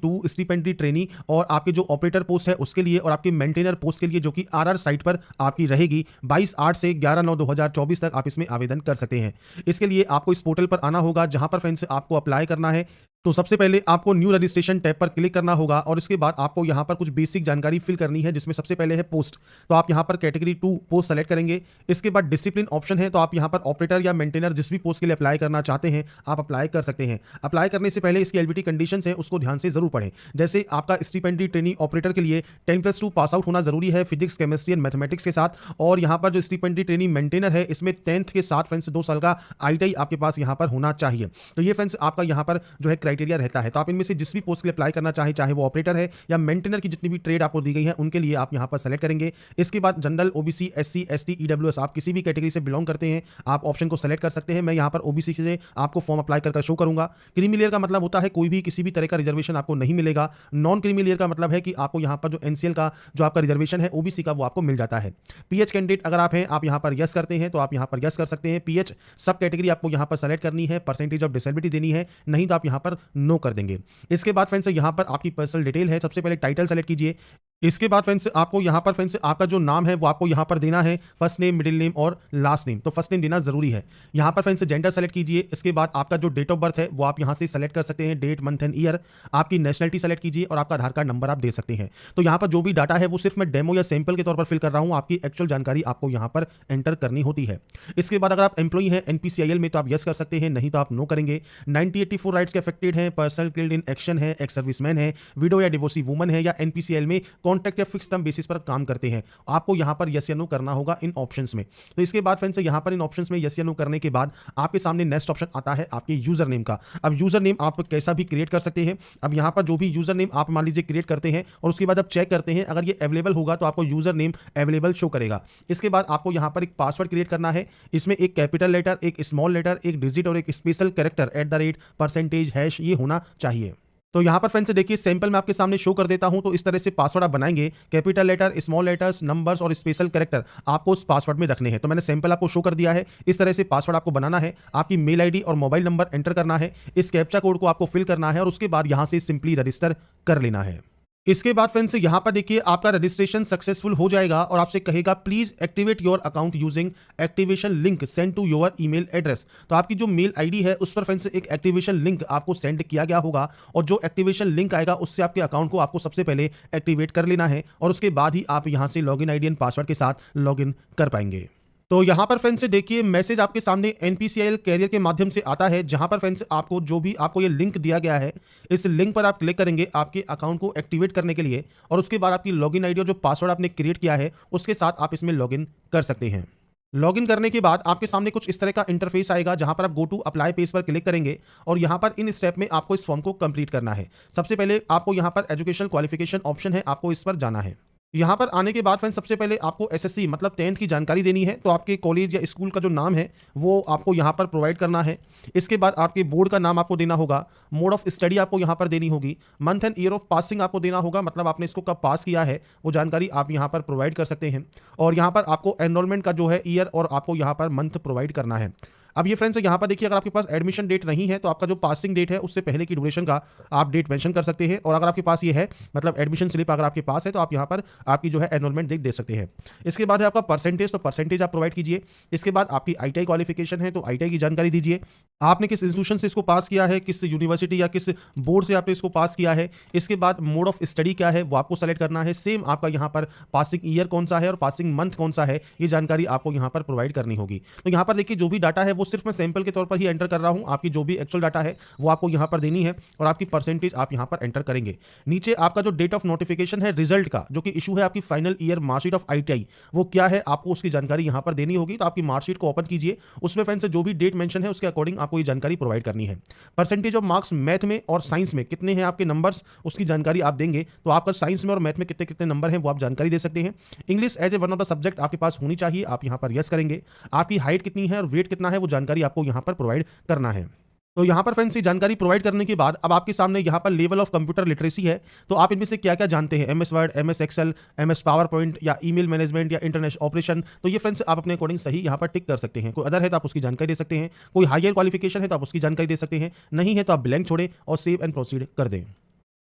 2 स्टिपेंडरी trainee और आपके जो ऑपरेटर पोस्ट है उसके लिए और आपके मेंटेनर पोस्ट के लिए जो कि आरआर साइट पर आपकी रहेगी 22/8 से 11/9/2024 तक आप इसमें आवेदन कर सकते हैं। इसके लिए आपको इस पोर्टल पर आना होगा जहां पर फ्रेंड्स आपको अप्लाई करना है। तो सबसे पहले आपको न्यू रजिस्ट्रेशन टैब पर क्लिक करना होगा और इसके बाद आपको यहां पर कुछ बेसिक जानकारी फिल करनी है, जिसमें सबसे पहले है पोस्ट। तो आप यहां पर कैटेगरी 2 पोस्ट सेलेक्ट करेंगे। इसके बाद डिसिप्लिन ऑप्शन है, तो आप यहां पर ऑपरेटर या मेंटेनर जिस भी पोस्ट के लिए अप्लाई करना चाहते हैं आप अप्लाई कर सकते हैं। अप्लाई करने से पहले इसकी एलिजिबिलिटी कंडीशंस है उसको ध्यान से जरूर पढ़ें। जैसे आपका स्टिपेंडरी ट्रेनी ऑपरेटर के लिए 10+2 पास आउट होना जरूरी है फिजिक्स, केमिस्ट्री एंड मैथमेटिक्स के साथ। और यहां पर जो स्टिपेंडरी ट्रेनी मेंटेनर है इसमें 10th के साथ फ्रेंड्स 2 साल का ITI आपके पास यहां पर होना चाहिए। तो ये फ्रेंड्स आपका यहां पर जो है क्राइटेरिया रहता है। तो आप इनमें से जिस भी पोस्ट के लिए अप्लाई करना चाहे वो ऑपरेटर है या मेंटेनर की जितनी भी ट्रेड आपको दी गई है उनके लिए आप यहां पर सेलेक्ट करेंगे। इसके बाद general, OBC, SC, ST, EWS आप किसी भी कैटेगरी से बिलोंग करते हैं आप ऑप्शन को सेलेक्ट कर सकते हैं। मैं यहां पर OBC से आपको फॉर्म अप्लाई कर शो करूंगा। क्रीमी लेयर का मतलब होता है कोई भी किसी भी तरह का रिजर्वेशन आपको नहीं मिलेगा। नॉन क्रीमी लेयर का मतलब है कि आपको यहां पर जो NCL का जो आपका रिजर्वेशन है OBC का वो आपको मिल जाता है। PH कैंडिडेट अगर आप हैं आप यहां पर यस करते हैं तो आप यहां पर यस कर सकते हैं। PH सब कैटेगरी आपको यहां पर सेलेक्ट करनी है, परसेंटेज ऑफ डिसेबिलिटी देनी है, नहीं तो आप यहां पर नो कर देंगे। इसके बाद फ्रेंड्स यहां पर आपकी पर्सनल डिटेल है, सबसे पहले टाइटल सेलेक्ट कीजिए। इसके बाद फ्रेंड्स आपको यहां पर फ्रेंड्स आपका जो नाम है वो आपको यहां पर देना है, फर्स्ट नेम, मिडिल नेम और लास्ट नेम। तो फर्स्ट नेम देना जरूरी है। यहां पर फ्रेंड्स जेंडर सेलेक्ट कीजिए। इसके बाद आपका जो डेट ऑफ बर्थ है वो आप यहां से सेलेक्ट कर सकते हैं, डेट, मंथ एंड ईयर। आपकी नेशनलिटी सेलेक्ट कीजिए और आपका आधार कार्ड नंबर आप दे सकते हैं। तो यहां पर जो भी डाटा है वो सिर्फ मैं डेमो या सैंपल के तौर पर फिल कर रहा हूं, आपकी एक्चुअल जानकारी आपको यहां पर एंटर करनी होती है। इसके बाद अगर आप एम्प्लॉई हैं NPCIL में तो आप यस कर सकते हैं, नहीं तो आप नो करेंगे। 1984 राइट्स के अफेक्टेड हैं, पर्सनल किल्ड इन एक्शन है, एक्स सर्विसमैन है, विडो या डिवोर्सी वुमन है या NPCIL में कॉन्ट्रैक्ट या फिक्स टर्म बेसिस पर काम करते हैं, आपको यहां पर यस या नो करना होगा इन ऑप्शंस में। तो इसके बाद फ्रेंड्स यहां पर इन ऑप्शंस में यस या नो करने के बाद आपके सामने नेक्स्ट ऑप्शन आता है आपके यूजर नेम का। अब यूजर नेम आप कैसा भी क्रिएट कर सकते हैं। अब यहां पर जो भी यूजर नेम आप मान लीजिए क्रिएट करते हैं और उसके बाद आप चेक करते हैं अगर ये अवेलेबल होगा तो आपको यूजर नेम अवेलेबल शो करेगा। इसके बाद आपको यहां पर एक पासवर्ड क्रिएट करना है। इसमें एक कैपिटल लेटर, एक स्मॉल लेटर, एक डिजिट और एक स्पेशल कैरेक्टर @ %, ये होना चाहिए। तो यहां पर फ्रेंड्स देखिए सैंपल में आपके सामने शो कर देता हूं। तो इस तरह से पासवर्ड आप बनाएंगे, capital letter, small letters, numbers और स्पेशल कैरेक्टर आपको उस पासवर्ड में रखने हैं। तो मैंने सैंपल आपको शो कर दिया है। इस तरह से पासवर्ड आपको बनाना है, आपकी मेल आईडी और मोबाइल नंबर एंटर करना है, इस कैप्चा कोड को आपको फिल करना है और उसके बाद यहां से सिंपली रजिस्टर कर लेना है। इसके बाद फ्रेंड्स यहां पर देखिए आपका रजिस्ट्रेशन सक्सेसफुल हो जाएगा और आपसे कहेगा please activate your account using activation link send to your email address. तो आपकी जो मेल आईडी है उस पर फ्रेंड्स एक एक्टिवेशन लिंक आपको सेंड किया गया होगा और जो एक्टिवेशन लिंक आएगा उससे आपके अकाउंट को आपको सबसे पहले एक्टिवेट कर लेना है और उसके बाद ही आप यहां से लॉगिन आईडी एंड पासवर्ड के साथ लॉगिन कर पाएंगे। तो यहां पर फ्रेंड्स देखिए मैसेज आपके सामने NPCIL कैरियर के माध्यम से आता है, जहां पर फ्रेंड्स आपको जो भी आपको ये लिंक दिया गया है इस लिंक पर आप क्लिक करेंगे आपके अकाउंट को एक्टिवेट करने के लिए और उसके बाद आपकी लॉगिन आईडी और जो पासवर्ड आपने क्रिएट किया है उसके साथ आप इसमें लॉगिन कर सकते हैं। लॉगिन करने के बाद आपके सामने कुछ इस तरह का इंटरफेस आएगा जहां पर आप गो टू अप्लाई पेज पर क्लिक करेंगे और यहां पर इन स्टेप में आपको इस फॉर्म को कंप्लीट करना है। सबसे पहले आपको यहां पर एजुकेशन क्वालिफिकेशन ऑप्शन है, आपको इस पर जाना है। यहां पर आने के बाद फ्रेंड्स सबसे पहले आपको SSC मतलब 10th की जानकारी देनी है। तो आपके कॉलेज या स्कूल का जो नाम है वो आपको यहां पर प्रोवाइड करना है। इसके बाद आपके बोर्ड का नाम आपको देना होगा, मोड ऑफ स्टडी आपको यहां पर देनी होगी, month and year of passing आपको देना होगा, मतलब आपने इसको कब पास किया है वो जानकारी आप यहां पर प्रोवाइड कर सकते हैं। और यहां पर आपको एनरोलमेंट का जो है ईयर और आपको यहां पर मंथ प्रोवाइड करना है। अब ये फ्रेंड्स यहाँ पर देखिए अगर आपके पास एडमिशन डेट नहीं है तो आपका जो पासिंग डेट है उससे पहले की ड्यूरेशन का आप डेट मेंशन कर सकते हैं और अगर आपके पास ये है मतलब एडमिशन स्लिप अगर आपके पास है तो आप यहाँ पर आपकी जो है एनरोलमेंट डेट दे सकते हैं। इसके बाद है आपका परसेंटेज, तो परसेंटेज आप प्रोवाइड कीजिए। इसके बाद आपकी ITI क्वालिफिकेशन है तो ITI की जानकारी दीजिए, आपने किस इंस्टीट्यूशन से इसको पास किया है, किस यूनिवर्सिटी या किस बोर्ड से आपने इसको पास किया है। इसके बाद मोड ऑफ स्टडी क्या है वो आपको सेलेक्ट करना है। सेम आपका यहाँ पर पासिंग ईयर कौन सा है और पासिंग मंथ कौन सा है ये जानकारी आपको यहाँ पर प्रोवाइड करनी होगी। तो यहाँ पर देखिए जो भी डाटा है वो सिर्फ मैं सैंपल के तौर पर ही एंटर कर रहा हूं, आपकी जो भी एक्चुअल डाटा है वो आपको यहां पर देनी है और आपकी परसेंटेज आप यहां पर एंटर करेंगे। नीचे आपका जो डेट ऑफ नोटिफिकेशन है रिजल्ट का जो कि इशू है आपकी final year marksheet of ITI वो क्या है आपको उसकी जानकारी यहां पर देनी होगी। तो आपकी मार्कशीट को ओपन कीजिए, उसमें फ्रेंड्स जो भी डेट मेंशन है उसके अकॉर्डिंग आपको ये जानकारी प्रोवाइड करनी है। परसेंटेज ऑफ मार्क्स मैथ में और साइंस में कितने हैं आपके नंबर्स उसकी जानकारी आप देंगे। तो आपका साइंस में और मैथ में कितने कितने नंबर हैं वो आप जानकारी दे सकते हैं। English as a one of the subject आपके पास होनी चाहिए, आप यहां पर यस करेंगे। आपकी हाइट कितनी है और वेट कितना है वो जानकारी आपको यहां पर प्रोवाइड करना है। तो यहां पर फ्रेंड्स ये जानकारी प्रोवाइड करने के बाद अब आपके सामने यहां पर लेवल ऑफ कंप्यूटर लिटरेसी है। तो आप इनमें से क्या क्या जानते हैं, MS Word, MS Excel, MS PowerPoint या ईमेल मैनेजमेंट या इंटरनेट ऑपरेशन। तो ये फ्रेंड्स आप अपने अकॉर्डिंग सही यहां पर टिक कर सकते हैं। कोई अदर है तो आप उसकी जानकारी दे सकते हैं, कोई हायर क्वालिफिकेशन है तो आप उसकी जानकारी दे सकते हैं, नहीं है तो आप ब्लैंक छोड़ें और सेव एंड प्रोसीड कर दें।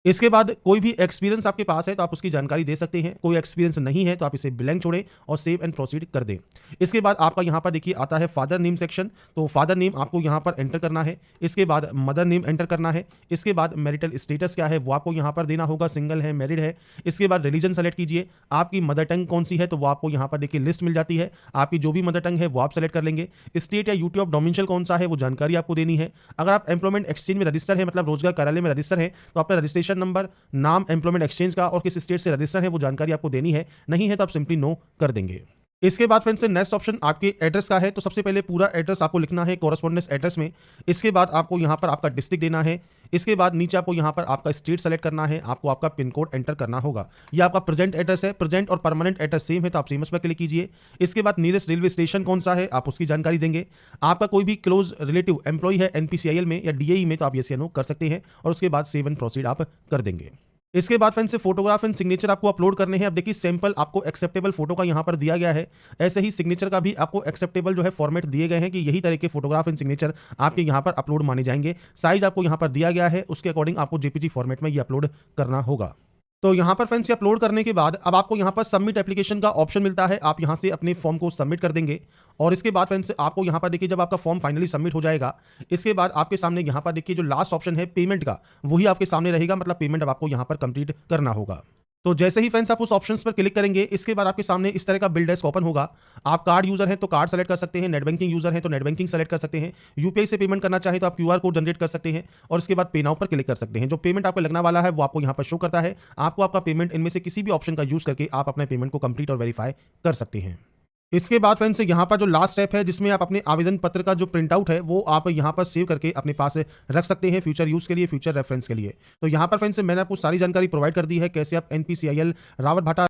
इसके बाद कोई भी एक्सपीरियंस आपके पास है तो आप उसकी जानकारी दे सकते हैं, कोई एक्सपीरियंस नहीं है तो आप इसे ब्लैंक छोड़ें और सेव एंड प्रोसीड कर दें। इसके बाद आपका यहाँ पर देखिए आता है फादर नेम सेक्शन, तो फादर नेम आपको यहाँ पर एंटर करना है। इसके बाद मदर नेम एंटर करना है। इसके बाद मैरिटल स्टेटस क्या है वो आपको यहाँ पर देना होगा, सिंगल है, मैरिड है। इसके बाद रिलीजन सेलेक्ट कीजिए, आपकी मदर टंग कौन सी है तो वो आपको यहाँ पर देखिए लिस्ट मिल जाती है, आपकी जो भी मदर टंग है वो आप सेलेक्ट कर लेंगे। स्टेट या यूटी ऑफ डोमिसाइल कौन सा है वो जानकारी आपको देनी है। अगर आप एम्प्लॉयमेंट एक्सचेंज में रजिस्टर है, मतलब रोजगार कार्यालय में रजिस्टर है, तो आपका रजिस्ट्रेशन नंबर, नाम एम्प्लॉयमेंट एक्सचेंज का और किस स्टेट से रजिस्टर है वो जानकारी आपको देनी है। नहीं है तो आप सिंपली नो कर देंगे। इसके बाद फ्रेंड्स नेक्स्ट ऑप्शन आपके एड्रेस का है, तो सबसे पहले पूरा एड्रेस आपको लिखना है कोरस्पोंडेंस एड्रेस में। इसके बाद आपको यहाँ पर आपका डिस्ट्रिक्ट देना है। इसके बाद नीचे आपको यहाँ पर आपका स्टेट सेलेक्ट करना है, आपको आपका पिन कोड एंटर करना होगा। ये आपका प्रेजेंट एड्रेस है, प्रेजेंट और परमानेंट एड्रेस सेम है तो आप सेम पर क्लिक कीजिए। इसके बाद नियरेस्ट रेलवे स्टेशन कौन सा है आप उसकी जानकारी देंगे। आपका कोई भी क्लोज रिलेटिव एम्प्लॉय है एनपीसीआईएल में या डीएई में तो आप ये नो कर सकते हैं और उसके बाद सेव एंड प्रोसीड आप कर देंगे। इसके बाद फ्रेंड्स फोटोग्राफ एंड सिग्नेचर आपको अपलोड करने हैं। अब देखिए सैंपल आपको एक्सेप्टेबल फोटो का यहाँ पर दिया गया है, ऐसे ही सिग्नेचर का भी आपको एक्सेप्टेबल जो है फॉर्मेट दिए गए हैं कि यही तरह के फोटोग्राफ एंड सिग्नेचर आपके यहाँ पर अपलोड माने जाएंगे। साइज आपको यहाँ पर दिया गया है, उसके अकॉर्डिंग आपको जेपीजी फॉर्मेट में ये अपलोड करना होगा। तो यहाँ पर फ्रेंड्स ये अपलोड करने के बाद अब आपको यहाँ पर सबमिट एप्लीकेशन का ऑप्शन मिलता है, आप यहाँ से अपने फॉर्म को सबमिट कर देंगे। और इसके बाद फ्रेंड्स आपको यहाँ पर देखिए जब आपका फॉर्म फाइनली सबमिट हो जाएगा, इसके बाद आपके सामने यहाँ पर देखिए जो लास्ट ऑप्शन है पेमेंट का, वही आपके सामने रहेगा, मतलब पेमेंट अब आपको यहाँ पर कंप्लीट करना होगा। तो जैसे ही फ्रेंड्स आप उस ऑप्शंस पर क्लिक करेंगे, इसके बाद आपके सामने इस तरह का बिल डेस्क ओपन होगा। आप कार्ड यूजर हैं तो कार्ड सेलेक्ट कर सकते हैं, नेट बैंकिंग यूजर हैं तो नेट बैंकिंग सेलेक्ट कर सकते हैं, यूपीआई से पेमेंट करना चाहे तो आप क्यूआर कोड जनरेट कर सकते हैं और इसके बाद पे नाउ पर क्लिक कर सकते हैं। जो पेमेंट आपको लगने वाला है वो आपको यहाँ पर शो करता है। आपको आपका पेमेंट इनमें से किसी भी ऑप्शन का यूज करके आप अपने पेमेंट को कंप्लीट और वेरीफाई कर सकते हैं। इसके बाद फ्रेंड्स यहाँ पर जो लास्ट स्टेप है जिसमें आप अपने आवेदन पत्र का जो प्रिंट आउट है वो आप यहाँ पर सेव करके अपने पास रख सकते हैं फ्यूचर यूज के लिए, फ्यूचर रेफरेंस के लिए। तो यहाँ पर फ्रेंड्स मैंने आपको सारी जानकारी प्रोवाइड कर दी है कैसे आप एनपीसीआईएल रावतभाटा